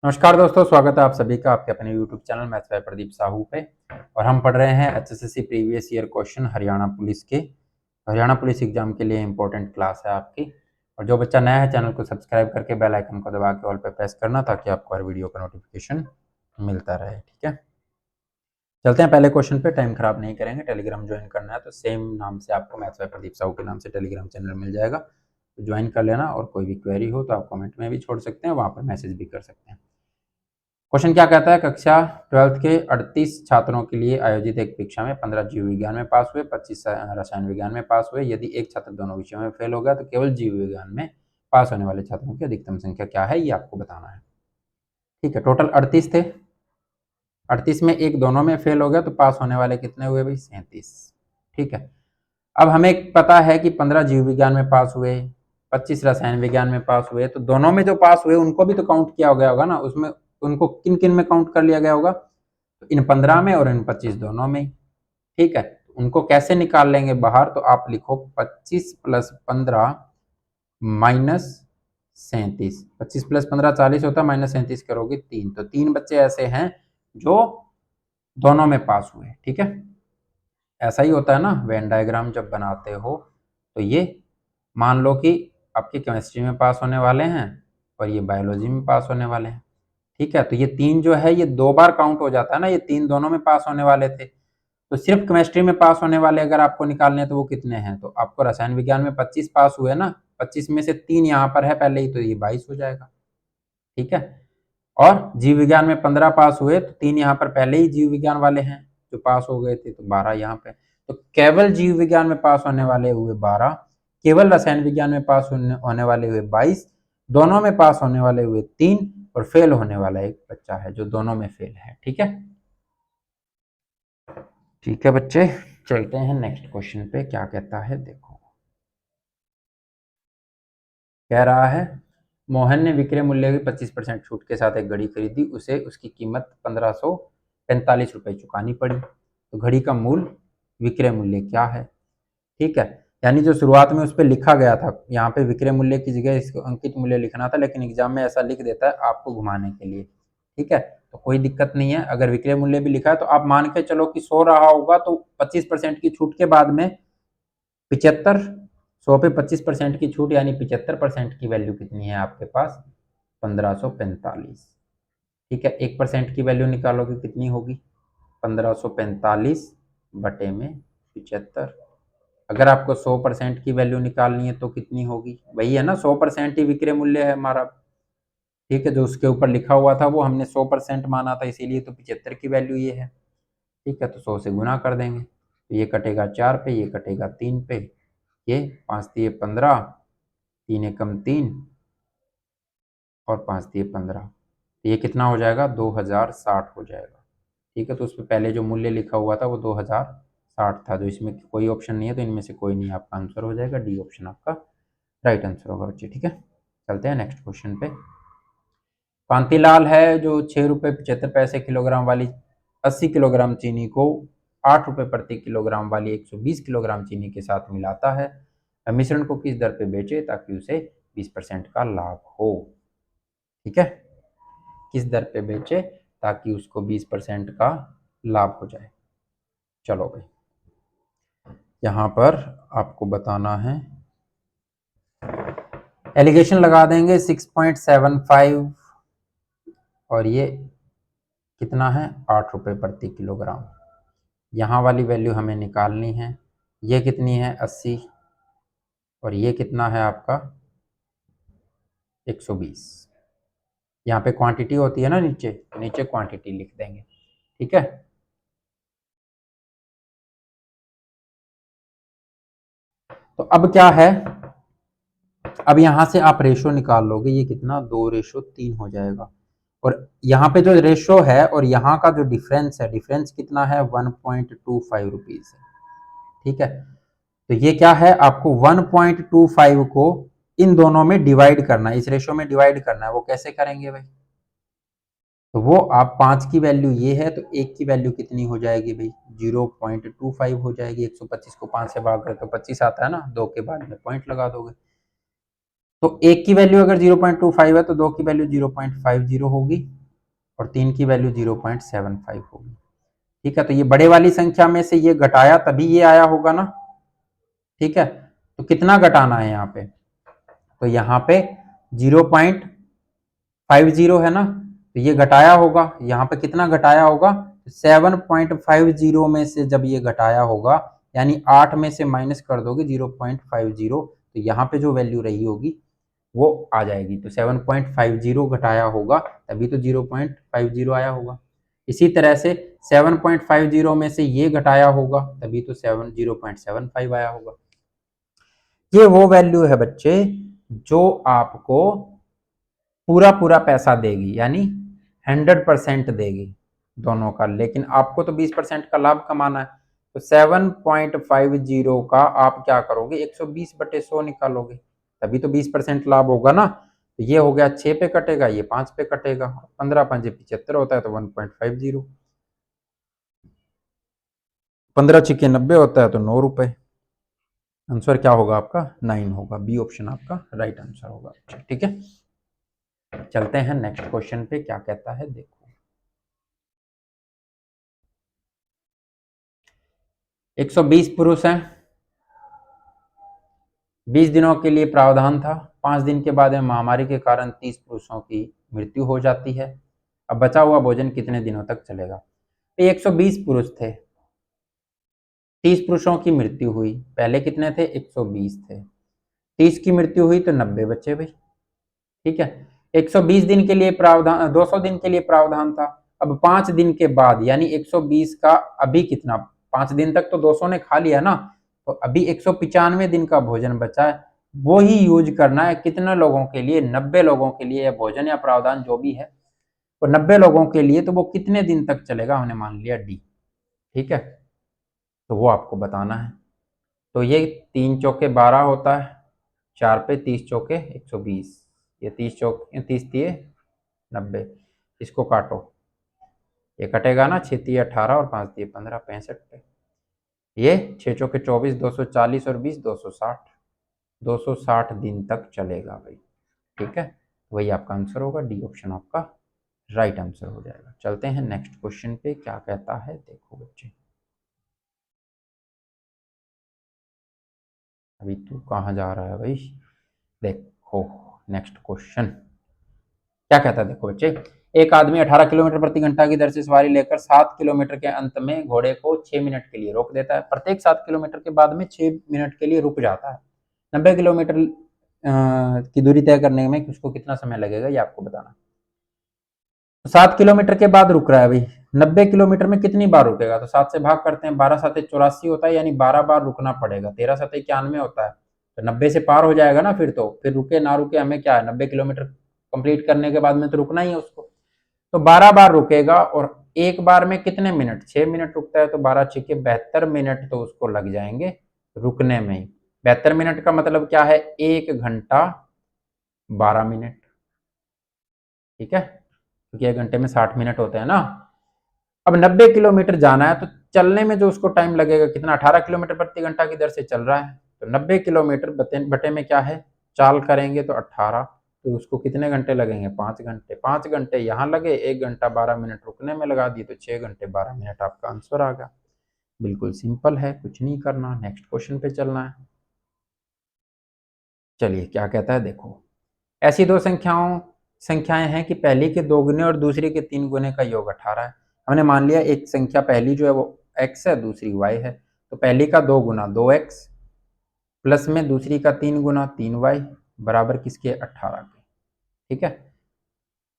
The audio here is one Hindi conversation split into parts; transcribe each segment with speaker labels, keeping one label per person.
Speaker 1: नमस्कार दोस्तों, स्वागत है आप सभी का आपके अपने YouTube channel maths by Pradeep Sahu पे। और हम पढ़ रहे हैं HSSC previous year question Haryana police के। हरियाणा पुलिस एग्जाम के लिए इंपॉर्टेंट क्लास है आपकी। और जो बच्चा नया है चैनल को सब्सक्राइब करके बेल आइकन को दबा के ऑल पे प्रेस करना ताकि आपको हर वीडियो का नोटिफिकेशन मिलता रहे। ठीक है, चलते हैं पहले क्वेश्चन पे। टाइम खराब नहीं करेंगे। टेलीग्राम ज्वाइन करना है तो सेम नाम से आपको मैथ्स बाय प्रदीप साहू के नाम से टेलीग्राम चैनल मिल जाएगा, तो ज्वाइन कर लेना। और कोई भी क्वेरी हो तो आप कमेंट में भी छोड़ सकते हैं, वहाँ पर मैसेज भी कर सकते हैं। क्वेश्चन क्या कहता है, कक्षा 12th के 38 छात्रों के लिए आयोजित एक परीक्षा में 15 जीव विज्ञान में पास हुए, 25 रसायन विज्ञान में पास हुए। यदि एक छात्र दोनों विषयों में फेल हो गया तो केवल जीव विज्ञान में पास होने वाले छात्रों की अधिकतम संख्या क्या है, ये आपको बताना है। ठीक है, टोटल 38 थे। 38 में एक दोनों में फेल हो गया तो पास होने वाले कितने हुए भाई, 37। ठीक है, अब हमें पता है कि 15 जीव विज्ञान में पास हुए, 25 रसायन विज्ञान में पास हुए, तो दोनों में जो पास हुए उनको भी तो काउंट किया गया होगा ना। उसमें उनको किन किन में काउंट कर लिया गया होगा, तो इन 15 में और इन 25 दोनों में। ठीक है, उनको कैसे निकाल लेंगे बाहर, तो आप लिखो 25 प्लस 15 माइनस 37। 25 प्लस 15 40 होता है, माइनस 37 करोगे 3, तो 3 बच्चे ऐसे हैं जो दोनों में पास हुए। ठीक है, ऐसा ही होता है ना, वेन डायग्राम जब बनाते हो तो ये मान लो कि आपके केमिस्ट्री में पास होने वाले हैं और ये बायोलॉजी में पास होने वाले हैं। ठीक है, तो ये 3 जो है ये 2 बार काउंट हो जाता है ना, ये 3 दोनों में पास होने वाले थे। तो सिर्फ केमिस्ट्री में पास होने वाले अगर आपको निकालने हैं तो वो कितने हैं, तो आपको रसायन विज्ञान में 25 पास हुए ना, 25 में से 3 यहाँ पर है पहले ही, तो ये 22 हो जाएगा। ठीक है, और जीव विज्ञान में 15 पास हुए तो 3 यहाँ पर पहले ही जीव विज्ञान वाले हैं जो पास हो गए थे, तो 12 यहाँ पे। तो केवल जीव विज्ञान में पास होने वाले हुए 12, केवल रसायन विज्ञान में पास होने वाले हुए 22, दोनों में पास होने वाले हुए 3, और फेल होने वाला एक बच्चा है जो दोनों में फेल है। ठीक है, ठीक है बच्चे, चलते हैं नेक्स्ट क्वेश्चन पे। क्या कहता है देखो, कह रहा है मोहन ने विक्रय मूल्य की 25% छूट के साथ एक घड़ी खरीदी, उसे उसकी कीमत 1545 रुपए चुकानी पड़ी, तो घड़ी का मूल विक्रय मूल्य क्या है। ठीक है, यानी जो शुरुआत में उस पर लिखा गया था, यहाँ पे विक्रय मूल्य की जगह इसको अंकित मूल्य लिखना था, लेकिन एग्जाम में ऐसा लिख देता है आपको घुमाने के लिए। ठीक है, तो कोई दिक्कत नहीं है, अगर विक्रय मूल्य भी लिखा है तो आप मान के चलो कि 100 रहा होगा, तो 25% की छूट के बाद में 75, 100 पे 25% की छूट यानी 75% की वैल्यू कितनी है आपके पास, 1545। ठीक है, 1% की वैल्यू निकालोगे कितनी होगी, 1545 बटे में 75। अगर आपको 100% की वैल्यू निकालनी है तो कितनी होगी, वही है ना, 100% ही विक्रय मूल्य है हमारा। ठीक है, जो उसके ऊपर लिखा हुआ था वो हमने 100% माना था, इसीलिए तो 75 की वैल्यू ये है। ठीक है, तो 100 से गुना कर देंगे, तो ये कटेगा 4 पे, ये कटेगा 3 पे, ये 5 दिए 15, 3 एकम 3 और 5 दिए 15, तो ये कितना हो जाएगा, 2060 हो जाएगा। ठीक है, तो उस पर पहले जो मूल्य लिखा हुआ था वो 2060 था, जो इसमें कोई ऑप्शन नहीं है तो इनमें से कोई नहीं आपका आंसर हो जाएगा, डी ऑप्शन आपका राइट आंसर होगा बच्चे। ठीक है, चलते हैं नेक्स्ट क्वेश्चन पे। कांतिलाल है जो 6 रुपये 75 पैसे किलोग्राम वाली 80 किलोग्राम चीनी को 8 रुपये प्रति किलोग्राम वाली 120 किलोग्राम चीनी के साथ मिलाता है, मिश्रण को किस दर पे बेचे ताकि उसे 20% का लाभ हो। ठीक है, किस दर पे बेचे ताकि उसको 20% का लाभ हो जाए। चलो भाई, यहाँ पर आपको बताना है, एलिगेशन लगा देंगे 6.75, और ये कितना है, 8 रुपये प्रति किलोग्राम। यहाँ वाली वैल्यू हमें निकालनी है, ये कितनी है 80, और ये कितना है आपका 120। यहाँ पे क्वांटिटी होती है ना नीचे, तो नीचे क्वांटिटी लिख देंगे। ठीक है, तो अब क्या है, अब यहाँ से आप रेशो निकाल लोगे, ये कितना 2:3 हो जाएगा, और यहाँ पे जो रेशो है और यहाँ का जो डिफरेंस है, डिफरेंस कितना है 1.25 रुपीज है। ठीक है, तो ये क्या है, आपको 1.25 को इन दोनों में डिवाइड करना है, इस रेशो में डिवाइड करना है। वो कैसे करेंगे भाई, तो वो आप 5 की वैल्यू ये है तो 1 की वैल्यू कितनी हो जाएगी भाई, 0.25 हो जाएगी। 125 को 5 से भाग कर तो 25 आता है ना, 2 के बाद में पॉइंट लगा दोगे। तो एक की वैल्यू अगर 0.25 है तो दो की वैल्यू 0.50 होगी और तीन की वैल्यू 0.75 होगी। ठीक है, तो ये बड़े वाली संख्या में से ये घटाया तभी ये आया होगा ना। ठीक है, तो कितना घटाना है यहाँ पे, तो यहाँ पे 0.50 है ना, तो ये घटाया होगा, यहाँ पे कितना घटाया होगा, 7.50 में से जब ये घटाया होगा यानी 8 में से माइनस कर दोगे 0.50, तो यहाँ पे जो वैल्यू रही होगी वो आ जाएगी। तो 7.50 घटाया होगा तभी तो 0.50 आया होगा। इसी तरह से 7.50 में से ये घटाया होगा तभी तो 0.75 आया होगा। ये वो वैल्यू है बच्चे जो आपको पूरा पूरा पैसा देगी, यानी 100% देगी दोनों का, लेकिन आपको तो 20% का लाभ कमाना है। तो 7.50 का आप क्या करोगे, 120/100 निकालोगे तभी तो 20% लाभ होगा ना। तो ये हो गया 6 पे कटेगा, ये 5 पे कटेगा, 15 5 75 होता है तो 1.50, 15 6 90 होता है तो 9 रुपए। आंसर क्या होगा आपका, 9 होगा, बी ऑप्शन आपका राइट आंसर होगा। ठीक है, चलते हैं नेक्स्ट क्वेश्चन पे, क्या कहता है देखो। 120 पुरुष हैं, 20 दिनों के लिए प्रावधान था, 5 दिन के बाद महामारी के कारण 30 पुरुषों की मृत्यु हो जाती है। अब बचा हुआ भोजन कितने दिनों तक चलेगा। 120 पुरुष थे, 30 पुरुषों की मृत्यु हुई, पहले कितने थे, 120 थे, 30 की मृत्यु हुई तो 90 बचे भाई। ठीक है, 120 दिन के लिए प्रावधान, 200 दिन के लिए प्रावधान था। अब 5 दिन के बाद यानी 120 का अभी कितना, 5 दिन तक तो 200 ने खा लिया ना, तो अभी 195 दिन का भोजन बचा है, वो ही यूज करना है कितने लोगों के लिए, 90 लोगों के लिए, या भोजन या प्रावधान जो भी है तो 90 लोगों के लिए, तो वो कितने दिन तक चलेगा, हमने मान लिया डी। ठीक है, तो वो आपको बताना है। तो ये 3 चौके 12 होता है, 4 पे 30 चौके 120, ये 30 चौक 30 दिए 90, इसको काटो, ये कटेगा ना, 6 दिए 18 और 5 दिए 15, 65 पे, ये 6 चौके 24, 240 और 20 260, 260 दिन तक चलेगा भाई। ठीक है, वही आपका आंसर होगा, डी ऑप्शन आपका राइट आंसर हो जाएगा। चलते हैं नेक्स्ट क्वेश्चन पे, क्या कहता है देखो बच्चे। अभी तू कहाँ जा रहा है भाई, देखो नेक्स्ट क्वेश्चन क्या कहता है देखो बच्चे। एक आदमी 18 किलोमीटर प्रति घंटा की दर से सवारी लेकर 7 किलोमीटर के अंत में घोड़े को 6 मिनट के लिए रोक देता है, प्रत्येक 7 किलोमीटर के बाद में 6 मिनट के लिए रुक जाता है। 90 किलोमीटर की दूरी तय करने में उसको कितना समय लगेगा, ये आपको बताना। 7 किलोमीटर के बाद रुक रहा है भाई, 90 किलोमीटर में कितनी बार रुकेगा, तो 7 से भाग करते हैं, 12 7 84 होता है, यानी 12 बार रुकना पड़ेगा, 13 7 91 होता है, तो 90 से पार हो जाएगा ना, फिर तो फिर रुके ना रुके हमें क्या है, 90 किलोमीटर कंप्लीट करने के बाद में तो रुकना ही है उसको, तो 12 बार रुकेगा, और एक बार में कितने मिनट, 6 मिनट रुकता है, तो 12 6 72 मिनट तो उसको लग जाएंगे रुकने में ही। 72 मिनट का मतलब क्या है, 1 घंटा 12 मिनट। ठीक है, क्योंकि 1 घंटे में 60 मिनट होते हैं ना। अब 90 किलोमीटर जाना है तो चलने में जो उसको टाइम लगेगा कितना, 18 किलोमीटर प्रति घंटा की दर से चल रहा है, तो 90 किलोमीटर बटे में क्या है, चाल करेंगे तो 18, तो उसको कितने घंटे लगेंगे, 5 घंटे, 5 घंटे यहाँ लगे, 1 घंटा 12 मिनट रुकने में लगा दिए, तो 6 घंटे 12 मिनट आपका आंसर आ गया। बिल्कुल सिंपल है, कुछ नहीं करना, नेक्स्ट क्वेश्चन पे चलना है। चलिए क्या कहता है देखो। ऐसी दो संख्याएं हैं कि पहली के 2 गुने और दूसरी के 3 गुने का योग 18 है। हमने मान लिया एक संख्या पहली जो है वो x है, दूसरी y है, तो पहली का 2 गुना 2x प्लस में दूसरी का 3 गुना 3y बराबर किसके, 18 के। ठीक है,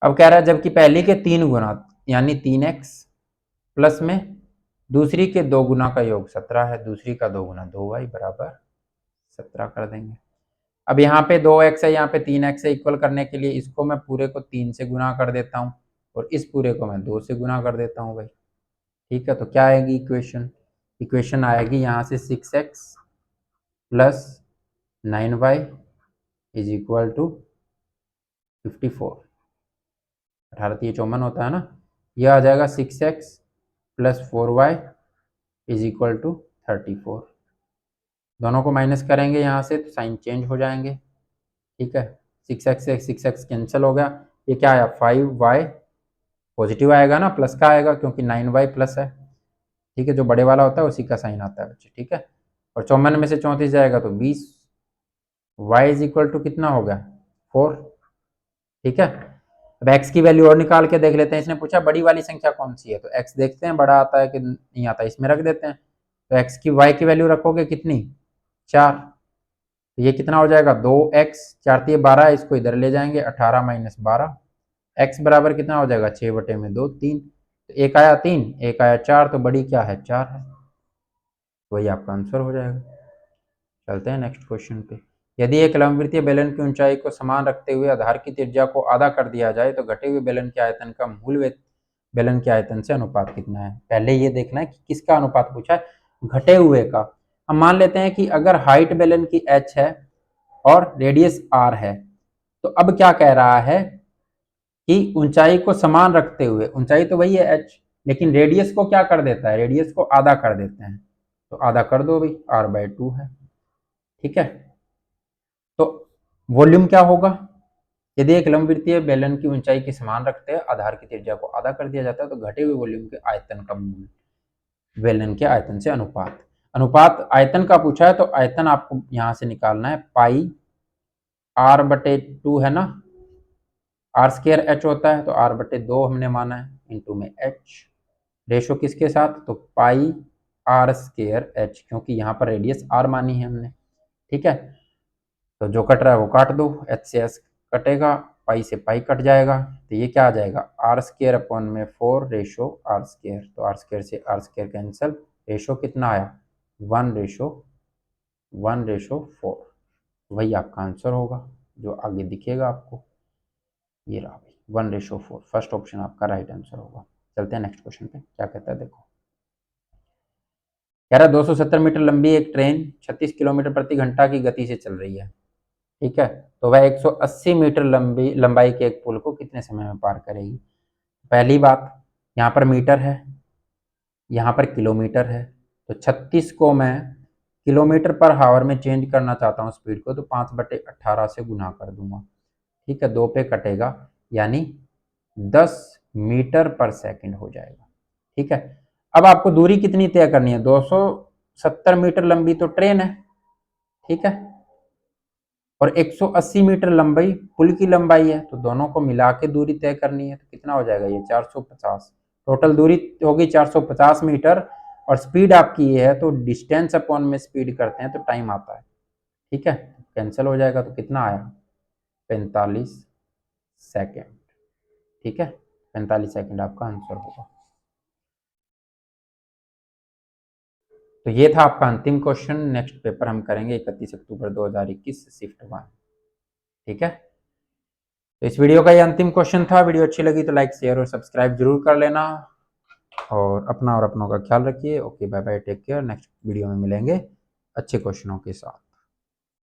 Speaker 1: अब कह रहा है जबकि पहली के 3 गुना यानी 3x प्लस में दूसरी के 2 गुना का योग 17 है, दूसरी का 2 गुना 2y बराबर 17 कर देंगे। अब यहाँ पे 2x है, यहाँ पे 3x है, इक्वल करने के लिए इसको मैं पूरे को 3 से गुना कर देता हूँ और इस पूरे को मैं 2 से गुना कर देता हूँ भाई। ठीक है, तो क्या आएगी इक्वेशन, इक्वेशन आएगी यहाँ से 6x plus 9y is equal to 54, 18 3 54 होता है ना, यह आ जाएगा 6x plus 4y is equal to 34। दोनों को माइनस करेंगे यहाँ से तो साइन चेंज हो जाएंगे। ठीक है, 6x से 6x कैंसिल हो गया, ये क्या आया 5y पॉजिटिव आएगा ना, प्लस का आएगा क्योंकि 9y प्लस है। ठीक है, जो बड़े वाला होता है उसी का साइन आता है बच्चे। ठीक है, और 54 में से 34 जाएगा तो 20, y इज इक्वल टू कितना हो गया 4। ठीक है, अब x की वैल्यू और निकाल के देख लेते हैं। इसने पूछा बड़ी वाली संख्या कौन सी है, तो x देखते हैं बड़ा आता है कि नहीं आता, इसमें रख देते हैं। तो x की y की वैल्यू रखोगे कितनी 4, तो ये कितना हो जाएगा 2x, 4 3 12, इसको इधर ले जाएंगे 18 माइनस 12, x बराबर कितना हो जाएगा 6/2 3, तो एक आया 3 एक आया 4, तो बड़ी क्या है 4 है, वही आपका आंसर हो जाएगा। चलते हैं नेक्स्ट क्वेश्चन पे। यदि एक लंबवृत्तीय बेलन की ऊंचाई को समान रखते हुए आधार की त्रिज्या को आधा कर दिया जाए तो घटे हुए बेलन के आयतन का मूल बेलन के आयतन से अनुपात कितना है। पहले ये देखना है कि किसका अनुपात पूछा है, घटे हुए का। हम मान लेते हैं कि अगर हाइट बेलन की h है और रेडियस r है, तो अब क्या कह रहा है कि ऊंचाई को समान रखते हुए, ऊंचाई तो वही है h, लेकिन रेडियस को क्या कर देता है, रेडियस को आधा कर देते हैं, तो आधा कर दो भाई, r/2 है। ठीक है, तो वॉल्यूम क्या होगा, यदि एक लंबवृत्तीय बेलन की ऊंचाई की समान रखते हैं आधार की त्रिज्या को आधा कर दिया जाता है तो घटे हुए वॉल्यूम के आयतन का मूल बेलन के आयतन से अनुपात। अनुपात आयतन का पूछा है तो आयतन आपको यहां से निकालना है, पाई r/2 है ना, r² h होता है, तो r/2 हमने माना है, इंटू में h, रेशो किसके साथ, तो पाई r² h, क्योंकि यहाँ पर रेडियस r मानी है हमने। ठीक है, तो जो कट रहा है वो काट दो, h से s कटेगा, पाई से पाई कट जाएगा, तो ये क्या आ जाएगा r²/4 रेशो r², तो r² से r² कैंसिल, रेशो कितना आया 1:4, वही आपका आंसर होगा जो आगे दिखेगा आपको, ये रहा भाई 1:4, फर्स्ट ऑप्शन आपका राइट आंसर होगा। चलते हैं नेक्स्ट क्वेश्चन पे, क्या कहता है देखो। कह रहा है 270 मीटर लंबी एक ट्रेन 36 किलोमीटर प्रति घंटा की गति से चल रही है। ठीक है, तो वह 180 मीटर लंबाई के एक पुल को कितने समय में पार करेगी। पहली बात, यहाँ पर मीटर है, यहाँ पर किलोमीटर है, तो 36 को मैं किलोमीटर पर हावर में चेंज करना चाहता हूँ स्पीड को, तो 5/18 से गुना कर दूंगा। ठीक है, 2 पे कटेगा, यानी 10 मीटर पर सेकंड हो जाएगा। ठीक है, अब आपको दूरी कितनी तय करनी है, 270 मीटर लंबी तो ट्रेन है। ठीक है, और 180 मीटर लंबाई पुल की लंबाई है, तो दोनों को मिला के दूरी तय करनी है, तो कितना हो जाएगा ये 450, टोटल दूरी होगी 450 मीटर, और स्पीड आपकी ये है, तो डिस्टेंस अपॉन में स्पीड करते हैं तो टाइम आता है। ठीक है, कैंसिल हो जाएगा, तो कितना आया 45 सेकेंड। ठीक है, 45 सेकेंड आपका आंसर होगा। तो ये था आपका अंतिम क्वेश्चन। नेक्स्ट पेपर हम करेंगे 31 अक्टूबर 2021 शिफ्ट 1। ठीक है, तो इस वीडियो का ये अंतिम क्वेश्चन था। वीडियो अच्छी लगी तो लाइक शेयर और सब्सक्राइब जरूर कर लेना, और अपना और अपनों का ख्याल रखिए। Okay, bye bye, take care. Next video में मिलेंगे अच्छे क्वेश्चनों के साथ।